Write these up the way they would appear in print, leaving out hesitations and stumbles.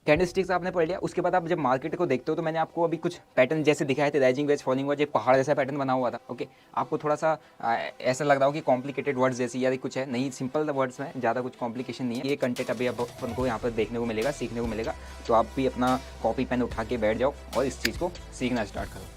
Candlesticks आपने पढ़ लिया। उसके बाद आप जब मार्केट को देखते हो तो मैंने आपको अभी कुछ पैटर्न जैसे दिखाए थे, राइजिंग वेज, फॉलिंग वेज, एक पहाड़ जैसा पैटर्न बना हुआ था। ओके, आपको थोड़ा सा ऐसा लग रहा हो कि कॉम्प्लिकेटेड वर्ड्स जैसी या कुछ है, नहीं, सिंपल वर्ड्स में, ज़्यादा कुछ कॉम्प्लिकेशन नहीं है। ये कंटेंट अभी अपन को यहाँ पर देखने को मिलेगा, सीखने को मिलेगा। तो आप भी अपना कॉपी पेन उठा के बैठ जाओ और इस चीज़ को सीखना स्टार्ट करो।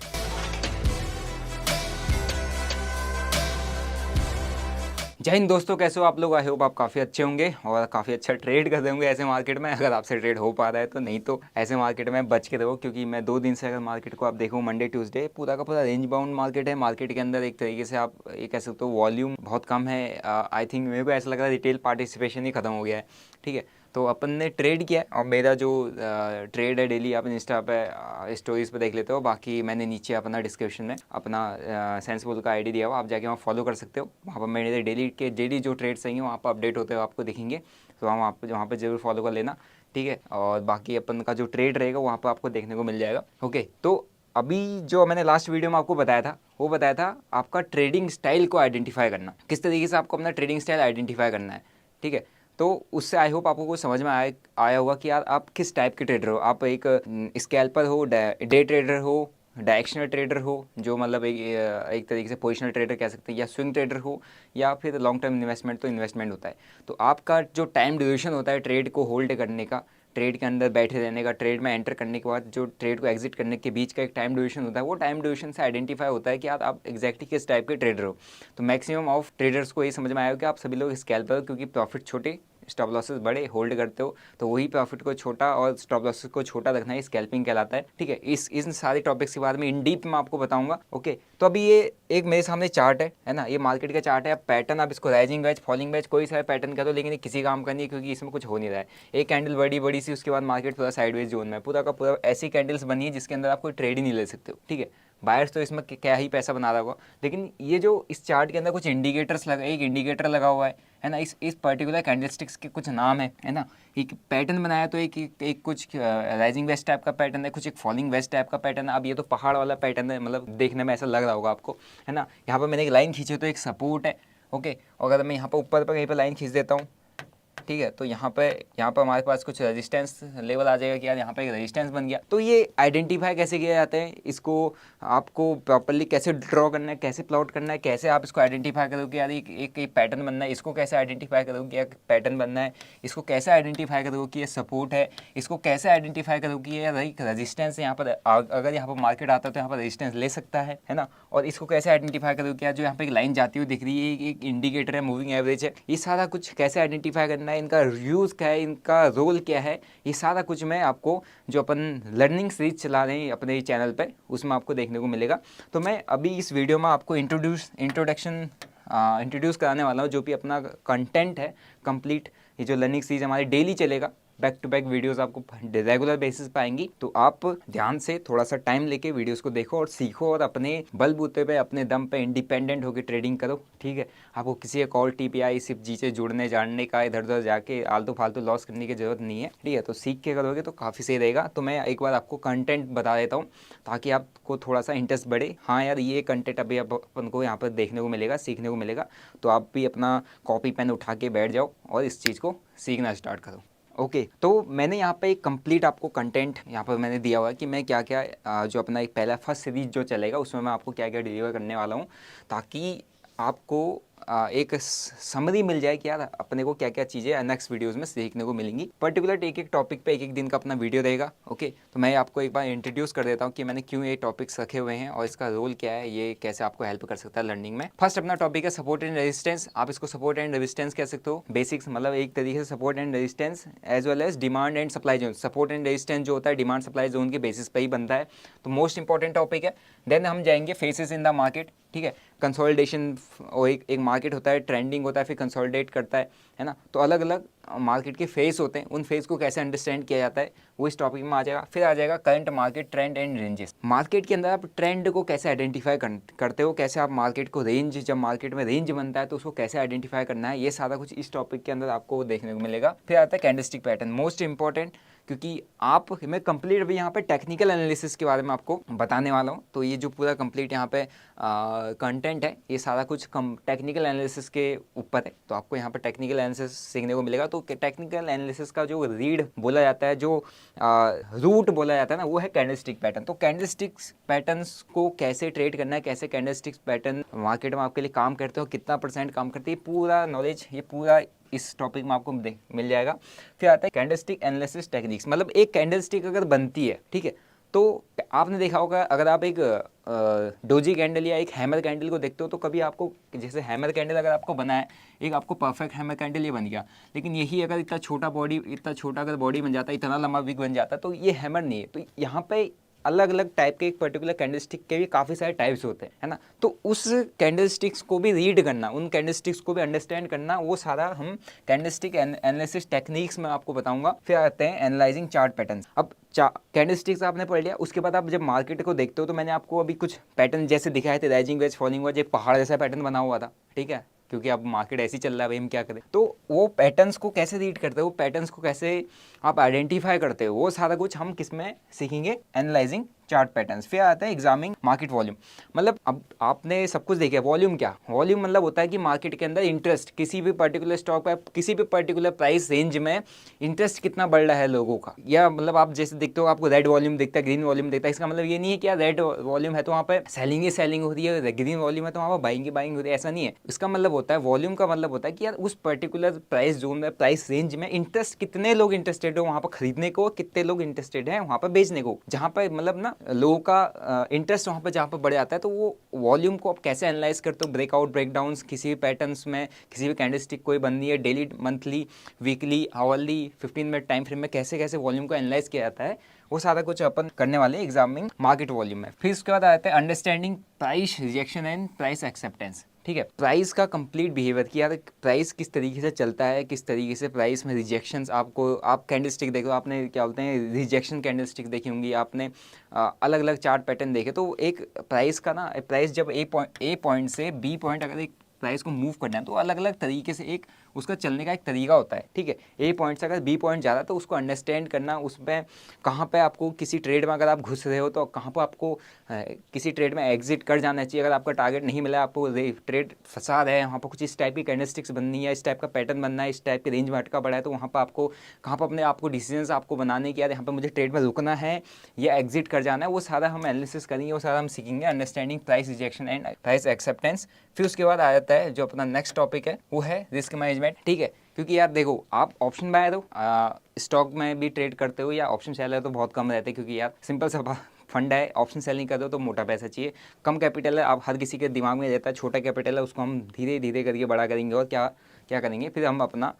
जय हिंद दोस्तों, कैसे हो आप लोग? आई होप आप काफ़ी अच्छे होंगे और काफ़ी अच्छा ट्रेड कर रहे होंगे ऐसे मार्केट में, अगर आपसे ट्रेड हो पा रहा है तो। नहीं तो ऐसे मार्केट में बच के रहो, क्योंकि मैं 2 दिन से अगर मार्केट को आप देखो, मंडे ट्यूसडे पूरा का पूरा रेंज बाउंड मार्केट है। मार्केट के अंदर एक तरीके से आप ये कह सकते हो वॉल्यूम बहुत कम है। आई थिंक मेरे को ऐसा लग रहा है रिटेल पार्टिसिपेशन ही खत्म हो गया है। ठीक है, तो अपन ने ट्रेड किया और मेरा जो ट्रेड है डेली आप इंस्टा पे स्टोरीज पे देख लेते हो। बाकी मैंने नीचे अपना डिस्क्रिप्शन में अपना सेंसबुल का आईडी दिया हुआ, आप जाके वहाँ फॉलो कर सकते हो। वहाँ पर मेरे डेली जो ट्रेड्स हैं वहाँ पर अपडेट होते हो आपको दिखेंगे, तो वहाँ पर जरूर फॉलो कर लेना। ठीक है, और बाकी अपन का जो ट्रेड रहेगा वहाँ पर आपको देखने को मिल जाएगा। ओके, तो अभी जो मैंने लास्ट वीडियो में आपको बताया था, वो बताया था आपका ट्रेडिंग स्टाइल को आइडेंटिफाई करना, किस तरीके से आपको अपना ट्रेडिंग स्टाइल आइडेंटिफाई करना है। ठीक है, तो उससे आई होप आपको कुछ समझ में आया होगा कि यार आप किस टाइप के ट्रेडर हो। आप एक स्कैल्पर हो, डे ट्रेडर हो, डायरेक्शनल ट्रेडर हो, जो मतलब एक तरीके से पोजिशनल ट्रेडर कह सकते हैं, या स्विंग ट्रेडर हो, या फिर लॉन्ग टर्म इन्वेस्टमेंट, तो इन्वेस्टमेंट होता है। तो आपका जो टाइम ड्यूरेशन होता है ट्रेड को होल्ड करने का, ट्रेड के अंदर बैठे रहने का, ट्रेड में एंटर करने के बाद जो ट्रेड को एग्जिट करने के बीच का एक टाइम ड्यूरेशन होता है, वो टाइम ड्यूरेशन से आइडेंटिफाई होता है कि यार आप एग्जैक्टली किस टाइप के ट्रेडर हो। तो मैक्सिमम ऑफ ट्रेडर्स को ये समझ में आया हो कि आप सभी लोग स्कैल्पर हो, क्योंकि प्रॉफिट छोटे, स्टॉप लॉसेस बड़े, होल्ड करते हो, तो वही प्रॉफिट को छोटा और स्टॉप लॉसेस को छोटा रखना ही स्कैल्पिंग कहलाता है। ठीक है, इन सारे टॉपिक्स के बारे में इन डीप मैं आपको बताऊंगा। ओके, तो अभी ये एक मेरे सामने चार्ट है ना, ये मार्केट का चार्ट है। अब पैटर्न आप इसको राइजिंग वेज, फॉलिंग वेज, कोई सा पैटर्न का दो, लेकिन ये किसी काम का नहीं है, क्योंकि इसमें कुछ हो नहीं रहा है। एक कैंडल बड़ी बड़ी सी, उसके बाद मार्केट पूरा साइडवेज जोन में, पूरा का पूरा ऐसी कैंडल्स बनी है जिसके अंदर आप कोई ट्रेड ही नहीं ले सकते हो। ठीक है, बायर्स तो इसमें क्या ही पैसा बना रहा होगा, लेकिन ये जो इस चार्ट के अंदर कुछ इंडिकेटर्स लगा, एक इंडिकेटर लगा हुआ है ना, इस पर्टिकुलर कैंडलस्टिक्स के कुछ नाम है ना। एक पैटर्न बनाया तो एक कुछ राइजिंग वेस्ट टाइप का पैटर्न है, कुछ एक फॉलिंग वेस्ट टाइप का पैटर्न है। अब ये तो पहाड़ वाला पैटर्न है, मतलब देखने में ऐसा लग रहा होगा आपको, है ना। यहाँ पर मैंने एक लाइन खींची तो एक सपोर्ट है। ओके, और अगर मैं यहाँ पर ऊपर पर कहीं पर लाइन खींच देता हूँ, ठीक है, तो यहाँ पर हमारे पास कुछ रेजिस्टेंस लेवल आ जाएगा कि यार यहाँ पे एक रेजिस्टेंस बन गया। तो ये आइडेंटिफाई कैसे किया जाता है, इसको आपको प्रॉपर्ली कैसे ड्रॉ करना है, कैसे प्लॉट करना है, कैसे आप इसको आइडेंटिफाई करोगे कि यार एक पैटर्न बनना है, इसको कैसे आइडेंटिफाई करोगे कि यार पैटर्न बनना है, इसको कैसे आइडेंटिफाई करोगे कि ये सपोर्ट है, इसको कैसे आइडेंटिफाई करोगे कि यार एक रजिस्टेंस यहाँ पर, अगर यहाँ पर मार्केट आता है तो यहाँ पर रजिस्टेंस ले सकता है ना। और इसको कैसे आइडेंटिफाई करोगे कि यार जो यहाँ पे एक लाइन जाती हुई दिख रही है, एक इंडिकेटर है, मूविंग एवरेज है, ये सारा कुछ कैसे आइडेंटिफाई करना है, इनका यूज़ क्या है, इनका रोल क्या है, ये सारा कुछ मैं आपको जो अपन लर्निंग सीरीज चला रहे हैं अपने चैनल पे, उसमें आपको देखने को मिलेगा। तो मैं अभी इस वीडियो में आपको इंट्रोड्यूस कराने वाला हूँ, जो भी अपना कंटेंट है कंप्लीट। ये जो लर्निंग सीरीज हमारी डेली चलेगा, बैक टू बैक वीडियोस आपको रेगुलर बेसिस पे आएंगी। तो आप ध्यान से थोड़ा सा टाइम लेके वीडियोस को देखो और सीखो, और अपने बलबूते पे, अपने दम पे इंडिपेंडेंट होकर ट्रेडिंग करो। ठीक है, आपको किसी एक और टीपीआई सिर्फ जी से जुड़ने जानने का, इधर उधर जाके आलतू फालतू लॉस करने की जरूरत नहीं है। ठीक है, तो सीख के करोगे तो काफ़ी सही रहेगा। तो मैं एक बार आपको कंटेंट बता देता हूँ ताकि आपको थोड़ा सा इंटरेस्ट बढ़े। हाँ यार, ये कंटेंट अभी अपन को यहाँ पर देखने को मिलेगा, सीखने को मिलेगा। तो आप भी अपना कॉपी पेन उठा के बैठ जाओ और इस चीज़ को सीखना स्टार्ट करो। ओके, तो मैंने यहाँ पे एक कंप्लीट आपको कंटेंट यहाँ पर मैंने दिया हुआ है कि मैं क्या क्या जो अपना एक पहला फर्स्ट सीरीज जो चलेगा उसमें मैं आपको क्या क्या डिलीवर करने वाला हूँ, ताकि आपको एक समरी मिल जाए कि यार अपने को क्या क्या चीज़ें नेक्स्ट वीडियोस में सीखने को मिलेंगी। पर्टिकुलर एक एक टॉपिक पे एक एक दिन का अपना वीडियो रहेगा। ओके, तो मैं आपको एक बार इंट्रोड्यूस कर देता हूँ कि मैंने क्यों ये टॉपिक्स रखे हुए हैं और इसका रोल क्या है, ये कैसे आपको हेल्प कर सकता है लर्निंग में। फर्स्ट अपना टॉपिक है सपोर्ट एंड रेजिस्टेंस। आप इसको सपोर्ट एंड रेजिस्टेंस कह सकते हो, बेसिक्स, मतलब एक तरीके से support and resistance as well as demand and supply zone. Support and resistance जो होता है डिमांड सप्लाई जोन के बेसिस पे ही बनता है, तो मोस्ट इंपॉर्टेंट टॉपिक है। देन हम जाएंगे फेसेस इन द मार्केट। ठीक है, कंसोलिडेशन, और एक मार्केट होता है, ट्रेंडिंग होता है, फिर कंसोलिडेट करता है ना। तो अलग अलग मार्केट के फेस होते हैं, उन फेस को कैसे अंडरस्टैंड किया जाता है वो इस टॉपिक में आ जाएगा। फिर आ जाएगा current market trend and ranges. Market के अंदर आप ट्रेंड को कैसे आइडेंटिफाई करते हो, कैसे आप मार्केट को रेंज, जब मार्केट में रेंज बनता है तो उसको कैसे आइडेंटिफाई करना है, ये सारा कुछ इस टॉपिक के अंदर आपको देखने को मिलेगा। फिर आता है कैंडलस्टिक पैटर्न, मोस्ट इंपॉर्टेंट, क्योंकि आप मैं कंप्लीट अभी यहाँ पे टेक्निकल एनालिसिस के बारे में आपको बताने वाला हूँ। तो ये जो पूरा कंप्लीट यहाँ पे कंटेंट है ये सारा कुछ टेक्निकल एनालिसिस के ऊपर है। तो आपको यहाँ पे टेक्निकल एनालिसिस सीखने को मिलेगा। तो टेक्निकल एनालिसिस का जो रीड बोला जाता है, जो रूट बोला जाता है ना, वो है कैंडलस्टिक पैटर्न। तो कैंडलस्टिक्स पैटर्न्स को कैसे ट्रेड करना है, कैसे कैंडलस्टिक्स पैटर्न मार्केट में आपके लिए काम करते हो, कितना % काम करती है, पूरा नॉलेज ये पूरा इस टॉपिक में आपको मिल जाएगा। फिर आता है कैंडलस्टिक एनालिसिस टेक्निक्स। मतलब एक कैंडलस्टिक अगर बनती है, ठीक है, तो आपने देखा होगा अगर आप एक डोजी कैंडल या एक हैमर कैंडल को देखते हो, तो कभी आपको जैसे हैमर कैंडल अगर आपको बना है, एक आपको परफेक्ट हैमर कैंडल ये बन गया, लेकिन यही अगर इतना छोटा अगर बॉडी बन जाता है, इतना लंबा विक बन जाता है, तो ये हैमर नहीं है। तो यहाँ पे अलग अलग टाइप के एक पर्टिकुलर कैंडलस्टिक के भी काफ़ी सारे टाइप्स होते हैं, है ना। तो उस कैंडलस्टिक्स को भी रीड करना, उन कैंडलस्टिक्स को भी अंडरस्टैंड करना, वो सारा हम कैंडलस्टिक एनालिसिस टेक्निक्स में आपको बताऊंगा। फिर आते हैं एनालाइजिंग चार्ट पैटर्न्स। अब कैंडलस्टिक्स आपने पढ़ लिया, उसके बाद आप जब मार्केट को देखते हो, तो मैंने आपको अभी कुछ पैटर्न जैसे दिखाए थे, राइजिंग वेज, फॉलिंग वेज, एक पहाड़ जैसा पैटर्न बना हुआ था, ठीक है, क्योंकि अब मार्केट ऐसी चल रहा है, भाई हम क्या करें। तो वो पैटर्न्स को कैसे रीड करते हो, वो पैटर्न्स को कैसे आप आइडेंटिफाई करते हो, वो सारा कुछ हम किस में सीखेंगे, एनालाइजिंग चार्ट पैटर्न्स। फिर आता है एग्जामिनिंग मार्केट वॉल्यूम। मतलब अब आपने सब कुछ देखा, वॉल्यूम क्या, वॉल्यूम मतलब होता है कि मार्केट के अंदर इंटरेस्ट, किसी भी पर्टिकुलर स्टॉक पर, किसी भी पर्टिकुलर प्राइस रेंज में इंटरेस्ट कितना बढ़ रहा है लोगों का। या मतलब आप जैसे देखते हो, आपको रेड वॉल्यूम दिखता है, ग्रीन वॉल्यूम दिखता है, इसका मतलब ये नहीं है कि यार रेड वॉल्यूम है तो वहाँ पे सेलिंग ही सेलिंग हो रही है, ग्रीन वॉल्यूम है तो वहाँ पर बाइंग ही बाइंग हो रही है, ऐसा नहीं है। इसका मतलब होता है, वॉल्यूम का मतलब होता है कि यार उस पर्टिकुलर प्राइस जोन में, प्राइस रेंज में इंटरेस्ट, कितने लोग इंटरेस्टेड हो वहाँ पर खरीदने को, कितने लोग इंटरेस्टेड हैं वहाँ पर बेचने को। जहाँ पर मतलब ना लोगों का इंटरेस्ट वहाँ पर जहाँ पर बढ़ जाता है, तो वो वॉल्यूम को आप कैसे एनालाइज करते हो, ब्रेकआउट, ब्रेकडाउन्स, किसी भी पैटर्न्स में, किसी भी कैंडलस्टिक कोई बननी है, daily, monthly, weekly, hourly, 15 minute time frame में कैसे कैसे वॉल्यूम को एनालाइज किया जाता है, वो सारा कुछ अपन करने वाले एग्जामिनिंग मार्केट वॉल्यूम में। फिर उसके बाद आते हैं understanding price rejection and price acceptance. ठीक है, प्राइस का कंप्लीट बिहेवियर कि यार प्राइस किस तरीके से चलता है, किस तरीके से प्राइस में रिजेक्शंस, आपको आप कैंडलस्टिक देखो, आपने क्या बोलते हैं रिजेक्शन कैंडलस्टिक देखी होंगी, आपने अलग अलग चार्ट पैटर्न देखे। तो एक प्राइस का ना, प्राइस जब ए पॉइंट से बी पॉइंट अगर एक प्राइस को मूव करना है, तो अलग अलग तरीके से एक उसका चलने का एक तरीका होता है, ठीक है। ए पॉइंट से अगर बी पॉइंट ज़्यादा, तो उसको अंडरस्टैंड करना, उसमें कहाँ पे आपको किसी ट्रेड में अगर आप घुस रहे हो, तो कहाँ पर आपको किसी ट्रेड में एग्जिट कर जाना चाहिए। अगर आपका टारगेट नहीं मिला, आपको ट्रेड फंसा रहा है, वहाँ पर कुछ इस टाइप की कैंडलस्टिक्स बननी है, इस टाइप का पैटर्न बनना है, इस टाइप के रेंज में अटका पड़ा है, तो वहाँ पर आपको कहाँ पर अपने आपको डिसीजंस आपको बनाने की, यार यहाँ पर मुझे ट्रेड में रुकना है या एग्जिट कर जाना है, वो सारा हम एनालिसिस करेंगे, वो सारा हम सीखेंगे, understanding price rejection and price acceptance. फिर उसके बाद आ जाता है जो अपना नेक्स्ट टॉपिक है, वो है रिस्क मैनेजमेंट, ठीक है। क्योंकि यार देखो, आप ऑप्शन बायर हो, स्टॉक में भी ट्रेड करते हो, या ऑप्शन सेलर तो बहुत कम रहते हैं, क्योंकि यार सिंपल सा फंड है, ऑप्शन सेलिंग कर दो तो मोटा पैसा चाहिए, कम कैपिटल है, आप हर किसी के दिमाग में रहता है छोटा कैपिटल है, उसको हम धीरे धीरे करके बड़ा करेंगे। और क्या क्या करेंगे, फिर हम अपना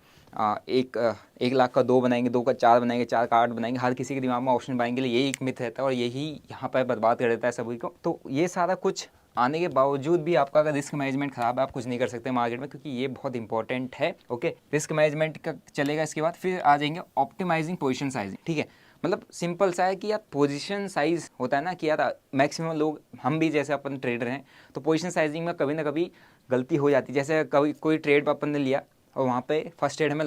1 लाख का 2 बनाएंगे, 2 का 4 बनाएंगे, 4 का 8 बनाएंगे। हर किसी के दिमाग में ऑप्शन बाइंग के लिए यही एक मिथ रहता है, और यही यहाँ पर बर्बाद कर देता है सभी को। तो ये सारा कुछ आने के बावजूद भी आपका अगर रिस्क मैनेजमेंट खराब है, आप कुछ नहीं कर सकते मार्केट में, क्योंकि ये बहुत इंपॉर्टेंट है। ओके, रिस्क मैनेजमेंट का चलेगा। इसके बाद फिर आ जाएंगे ऑप्टिमाइजिंग पोजीशन साइजिंग, ठीक है। मतलब सिंपल सा है कि यार पोजीशन साइज होता है ना, कि यार मैक्सिमम लोग, हम भी जैसे अपन ट्रेडर हैं, तो पोजीशन साइजिंग में कभी ना कभी गलती हो जाती है। जैसे कभी कोई ट्रेड अपन ने लिया और वहाँ पे फर्स्ट ट्रेड हमें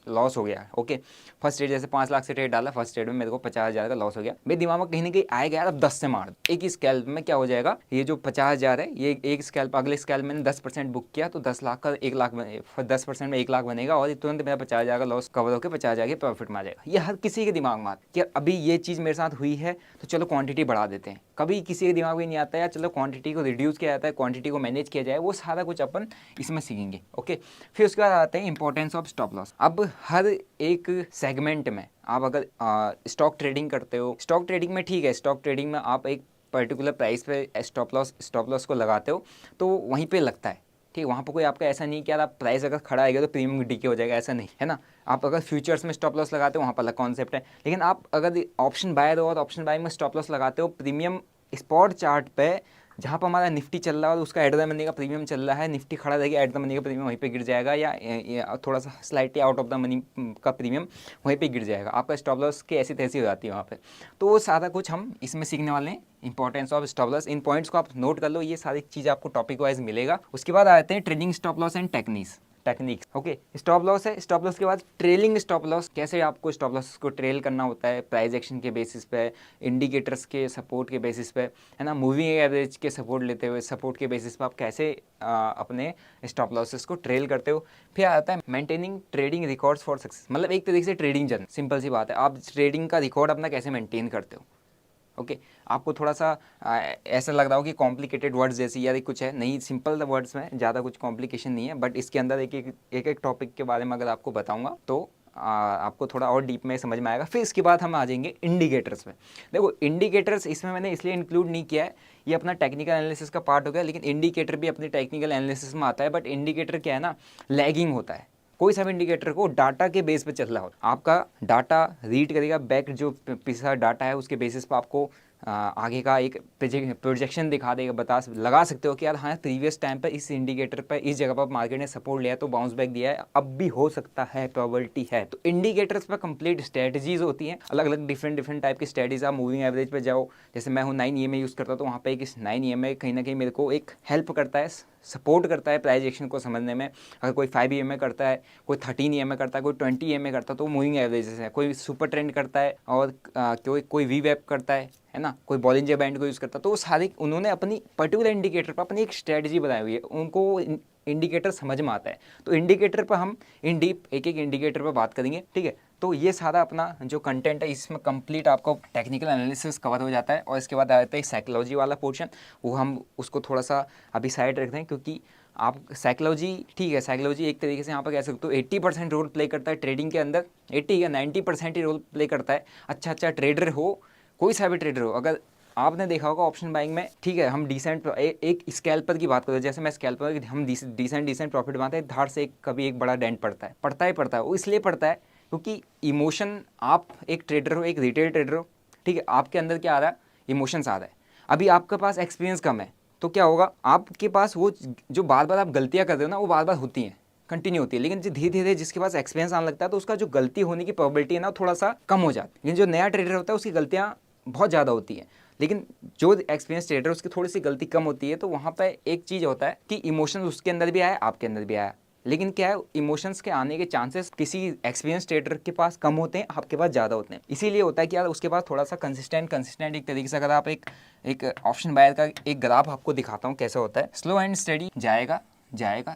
लॉस हो गया, ओके। फर्स्ट ट्रेड जैसे 5 लाख से ट्रेड डाला, फर्स्ट ट्रेड में मेरे को 50,000 का लॉस हो गया। मेरे दिमाग में कहीं ना कहीं आएगा यार अब 10 से मार, एक ही स्कैल्प में क्या हो जाएगा, ये जो 50,000 है, ये एक स्कैल्प, अगले स्कैल्प मैंने 10% बुक किया, तो 10 लाख का 1 लाख 10% में 1 लाख बनेगा, और तुरंत मेरा 50,000 का लॉस कवर होकर 50,000 के प्रॉफिट में आ जाएगा। ये हर किसी के दिमाग में आता है कि अभी ये चीज़ मेरे साथ हुई है, तो चलो क्वांटिटी बढ़ा देते हैं। कभी किसी के दिमाग में नहीं आता है चलो क्वांटिटी को रिड्यूस किया जाता है, क्वांटिटी को मैनेज किया जाए, वो सारा कुछ अपन इसमें सीखेंगे, ओके। फिर उसके बाद आते हैं इंपॉर्टेंस ऑफ स्टॉप लॉस। अब हर एक सेगमेंट में आप अगर स्टॉक ट्रेडिंग करते हो, स्टॉक ट्रेडिंग में ठीक है, स्टॉक ट्रेडिंग में आप एक पर्टिकुलर प्राइस पे स्टॉप लॉस को लगाते हो, तो वहीं पे लगता है, ठीक है। वहाँ पर कोई आपका ऐसा नहीं कि यार आप प्राइस अगर खड़ा आएगा तो प्रीमियम डीके हो जाएगा, ऐसा नहीं है ना। आप अगर फ्यूचर्स में स्टॉप लॉस लगाते हो, वहाँ पर अलग कॉन्सेप्ट है। लेकिन आप अगर ऑप्शन बायर हो और ऑप्शन बाय में स्टॉप लॉस लगाते हो प्रीमियम स्पॉट चार्ट पे, जहाँ पर हमारा निफ्टी चल रहा है और उसका एट द मनी का प्रीमियम चल रहा है, निफ्टी खड़ा रहेगा, एट द मनी का प्रीमियम वहीं पे गिर जाएगा, या थोड़ा सा slightly out of the money का प्रीमियम वहीं पे गिर जाएगा, आपका स्टॉप लॉस की ऐसी तैसी हो जाती है वहाँ पे। तो वो सारा कुछ हम इसमें सीखने वाले हैं, importance of stop loss. In points को आप नोट कर लो, ये सारी चीज़ आपको टॉपिक वाइज मिलेगा। उसके बाद आते हैं trading stop loss and techniques, techniques. Okay, stop loss है, स्टॉप लॉस के बाद ट्रेलिंग स्टॉप लॉस, कैसे आपको स्टॉप लॉस को ट्रेल करना होता है, प्राइस एक्शन के बेसिस पे, इंडिकेटर्स के सपोर्ट के बेसिस पे, है ना, मूविंग एवरेज के सपोर्ट लेते हुए, सपोर्ट के बेसिस पे आप कैसे अपने स्टॉप लॉसेस को ट्रेल करते हो। फिर आता है maintaining trading records for success, मतलब एक तरीके से ट्रेडिंग जर्नी, सिंपल सी बात है, आप ट्रेडिंग का रिकॉर्ड अपना कैसे मेंटेन करते हो। ओके, आपको थोड़ा सा ऐसा लग रहा हो कि कॉम्प्लिकेटेड वर्ड्स जैसी या कुछ है, नहीं, सिंपल वर्ड्स में, ज़्यादा कुछ कॉम्प्लिकेशन नहीं है, बट इसके अंदर एक टॉपिक के बारे में अगर आपको बताऊंगा तो आपको थोड़ा और डीप में समझ में आएगा। फिर इसके बाद हम आ जाएंगे इंडिकेटर्स में। देखो, इंडिकेटर्स इसमें मैंने इसलिए इंक्लूड नहीं किया है, ये अपना टेक्निकल एनालिसिस का पार्ट हो गया, लेकिन इंडिकेटर भी अपनी टेक्निकल एनालिसिस में आता है। बट इंडिकेटर क्या है ना, लैगिंग होता है। कोई सा भी इंडिकेटर को डाटा के बेस पे चल रहा हो, आपका डाटा रीड करेगा, बैक जो पिछला डाटा है उसके बेसिस पे आपको आगे का एक प्रोजेक्शन दिखा देगा, लगा सकते हो कि यार हाँ, प्रीवियस टाइम पर इस इंडिकेटर पर इस जगह पर मार्केट ने सपोर्ट लिया तो बाउंस बैक दिया है, अब भी हो सकता है, प्रोबेबिलिटी है। तो इंडिकेटर्स पर कंप्लीट स्ट्रेटजीज होती हैं, अलग अलग डिफरेंट टाइप की स्ट्रेटजीज। आप मूविंग एवरेज पे जाओ, जैसे मैं हूँ 9 EMA यूज़ करता हूँ, तो वहाँ पे एक 9 EMA कहीं ना कहीं मेरे को एक हेल्प करता है, सपोर्ट करता है प्राइस एक्शन को समझने में। अगर कोई 5 EMA करता है, कोई 13 EMA करता है, कोई 20 EMA करता है, तो मूविंग एवरेजेस है। कोई सुपर ट्रेंड करता है और कोई वी वेब करता है ना, कोई बॉलिंजर बैंड को यूज़ करता है, तो वो सारे उन्होंने अपनी पर्टिकुलर इंडिकेटर पर अपनी एक स्ट्रेटजी बनाई हुई है, उनको इंडिकेटर समझ में आता है। तो इंडिकेटर पर हम इन डीप एक इंडिकेटर पर बात करेंगे, ठीक है। तो ये सारा अपना जो कंटेंट है इसमें कंप्लीट आपको टेक्निकल एनालिसिस कवर हो जाता है। और इसके बाद आता है साइकोलॉजी वाला पोर्शन, वो हम उसको थोड़ा सा अभी साइड रखते हैं, क्योंकि आप साइकोलॉजी, ठीक है, साइकोलॉजी एक तरीके से यहाँ पर कह सकते हो 80% रोल प्ले करता है ट्रेडिंग के अंदर, 80 या 90% ही रोल प्ले करता है। अच्छा ट्रेडर हो, कोई सा भी ट्रेडर हो, अगर आपने देखा होगा ऑप्शन बाइंग में, ठीक है, हम डिसेंट एक स्कैल्पर की बात करें, जैसे मैं स्कैल्पर, हम डिसेंट प्रॉफिट बनाते हैं, धार से कभी एक बड़ा डेंट पड़ता है। वो इसलिए पड़ता है क्योंकि इमोशन, आप एक ट्रेडर हो, एक रिटेल ट्रेडर हो, ठीक है, आपके अंदर क्या आ रहा है, इमोशंस आ रहा है। अभी आपके पास एक्सपीरियंस कम है, तो क्या होगा, आपके पास वो जो बार बार आप गलतियाँ कर रहे हो ना, वो बार बार होती हैं, कंटिन्यू होती है। लेकिन धीरे धीरे जिसके पास एक्सपीरियंस आने लगता है, तो उसका जो गलती होने की प्रोबेबिलिटी है ना, थोड़ा सा कम हो जाती है। लेकिन जो नया ट्रेडर होता है उसकी गलतियाँ बहुत ज़्यादा होती हैं, लेकिन जो एक्सपीरियंस ट्रेडर उसकी थोड़ी सी गलती कम होती है। तो वहाँ पर एक चीज़ होता है कि इमोशंस उसके अंदर भी आया, आपके अंदर भी आया, लेकिन क्या है, इमोशंस के आने के चांसेस किसी एक्सपीरियंस ट्रेडर के पास कम होते हैं, आपके पास ज़्यादा होते हैं। इसीलिए होता है कि यार उसके पास थोड़ा सा कंसिस्टेंट एक तरीके से, अगर आप एक ऑप्शन बायर का एक ग्राफ आपको दिखाता हूँ कैसा होता है, स्लो एंड स्टडी जाएगा,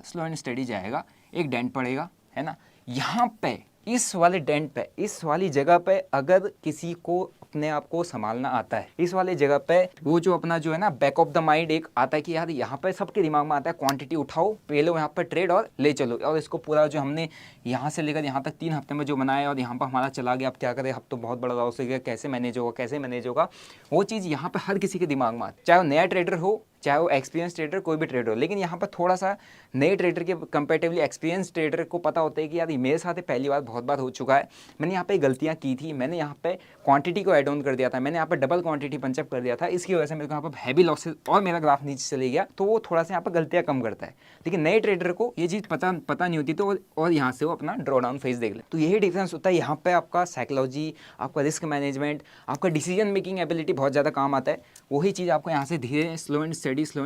स्लो एंड स्टडी जाएगा, एक डेंट पड़ेगा, है ना, यहाँ पे इस वाले डेंट पे, इस वाली जगह पे अगर किसी को अपने आप को संभालना आता है, इस वाले जगह पे वो जो अपना जो है ना, बैक ऑफ द माइंड एक आता है कि यार यहाँ पे सबके दिमाग में आता है, क्वांटिटी उठाओ, पे लो यहाँ पर ट्रेड और ले चलो, और इसको पूरा जो हमने यहाँ से लेकर यहाँ तक 3 हफ्ते में जो बनाया और यहाँ पर हमारा चला गया, अब क्या करें, अब तो बहुत बड़ा लॉस हो गया, कैसे मैनेज होगा, वो चीज़ यहाँ पर हर किसी के दिमाग में आती है, चाहे वो नया ट्रेडर हो, चाहे वो एक्सपीरियंस ट्रेडर, कोई भी ट्रेडर हो। लेकिन यहाँ पर थोड़ा सा नए ट्रेडर के कंपेरेटिवली एक्सपीरियंस ट्रेडर को पता होता है कि यार मेरे साथ पहली बार बहुत बार हो चुका है, मैंने यहाँ पे गलतियाँ की थी, मैंने यहाँ पे क्वांटिटी को ऐड ऑन कर दिया था, मैंने यहाँ पे डबल क्वांटिटी पंचअप कर दिया था, इसकी वजह से मेरे को यहाँ पर हैवी लॉसेस और मेरा ग्राफ नीचे चले गया, तो वो थोड़ा सा यहाँ पर गलतियाँ कम करता है। लेकिन नए ट्रेडर को ये चीज़ पता नहीं होती, तो और यहाँ से वो अपना ड्रॉ डाउन फेज देख ले। तो यही डिफरेंस होता है यहाँ पे, आपका साइकोलॉजी, आपका रिस्क मैनेजमेंट, आपका डिसीजन मेकिंग एबिलिटी बहुत ज़्यादा काम आता है। वही चीज़ आपको यहाँ से धीरे स्लो एंड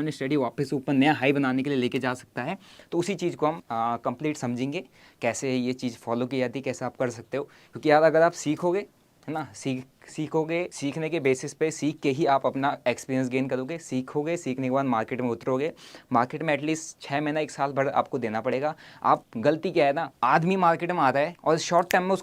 स्टडी वापस ऊपर नया हाई बनाने के लिए लेके जा सकता है। तो उसी चीज़ को हम कंप्लीट समझेंगे, कैसे ये चीज़ फॉलो की जाती है, कैसे आप कर सकते हो। क्योंकि यार अगर आप सीखोगे, है ना, सीखोगे, सीखने के बेसिस पे सीख के ही आप अपना एक्सपीरियंस गेन करोगे, सीखने के बाद मार्केट में उतरोगे। मार्केट में एटलीस्ट 6 महीना 1 साल भर आपको देना पड़ेगा। आप गलती क्या है ना, आदमी मार्केट में आता है और शॉर्ट टर्म में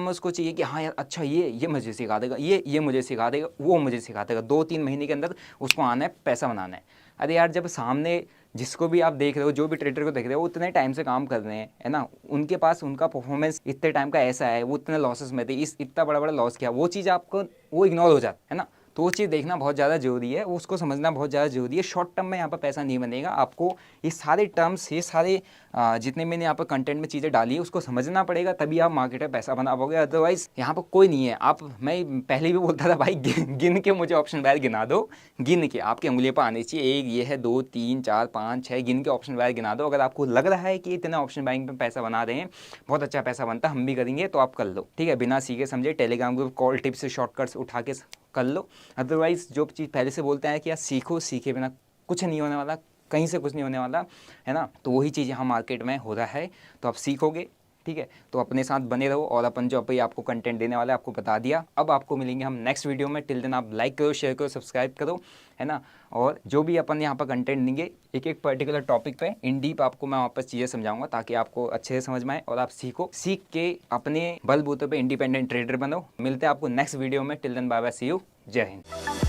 उसको चाहिए कि हाँ यार अच्छा ये मुझे सिखा देगा, ये मुझे सिखा देगा, वो मुझे सिखा देगा, 2-3 महीने के अंदर उसको आना है, पैसा बनाना है। अरे यार, जब सामने जिसको भी आप देख रहे हो, जो भी ट्रेडर को देख रहे हो, वो उतने टाइम से काम कर रहे हैं, है ना, उनके पास उनका परफॉर्मेंस इतने टाइम का ऐसा है, वो इतने लॉसेस में थे, इतना बड़ा लॉस किया, वो चीज़ आपको वो इग्नोर हो जाता है ना। तो वो चीज़ देखना बहुत ज़्यादा ज़रूरी है, उसको समझना बहुत ज़्यादा ज़रूरी है। शॉर्ट टर्म में यहाँ पर पैसा नहीं बनेगा, आपको ये सारे टर्म्स, ये सारे जितने मैंने यहाँ पर कंटेंट में चीज़ें डाली है उसको समझना पड़ेगा, तभी आप मार्केट में पैसा बना पाओगे। अदरवाइज यहाँ पर कोई नहीं है। मैं पहले भी बोलता था भाई, गिन के मुझे ऑप्शन बायर गिना दो, गिन के आपकी उंगलियों पर आने चाहिए, एक ये है, 2 3 4 5 6, गिन के ऑप्शन बायर गिना दो। अगर आपको लग रहा है कि इतना ऑप्शन बाइंग पे पैसा बना रहे हैं, बहुत अच्छा पैसा बनता है, हम भी करेंगे, तो आप कर लो, ठीक है, बिना सीखे समझे। टेलीग्राम ग्रुप कॉल टिप्स से शॉर्टकट्स उठा के कर लो। अदरवाइज जो चीज़ पहले से बोलते हैं कि यार सीखे बिना कुछ नहीं होने वाला, कहीं से कुछ नहीं होने वाला है ना। तो वही चीज़ यहाँ मार्केट में हो रहा है, तो आप सीखोगे, ठीक है। तो अपने साथ बने रहो और अपन जो अभी आपको कंटेंट देने वाला है आपको बता दिया। अब आपको मिलेंगे हम नेक्स्ट वीडियो में। टिल देन आप लाइक करो, शेयर करो, सब्सक्राइब करो, है ना। और जो भी अपन यहाँ पर कंटेंट देंगे एक एक पर्टिकुलर टॉपिक पे इन डीप आपको मैं वापस चीज़ें समझाऊंगा ताकि आपको अच्छे से समझ में आए और आप सीखो, सीख के अपने बलबूते पे इंडिपेंडेंट ट्रेडर बनो। मिलते हैं आपको नेक्स्ट वीडियो में। Till then bye bye, see you, जय हिंद।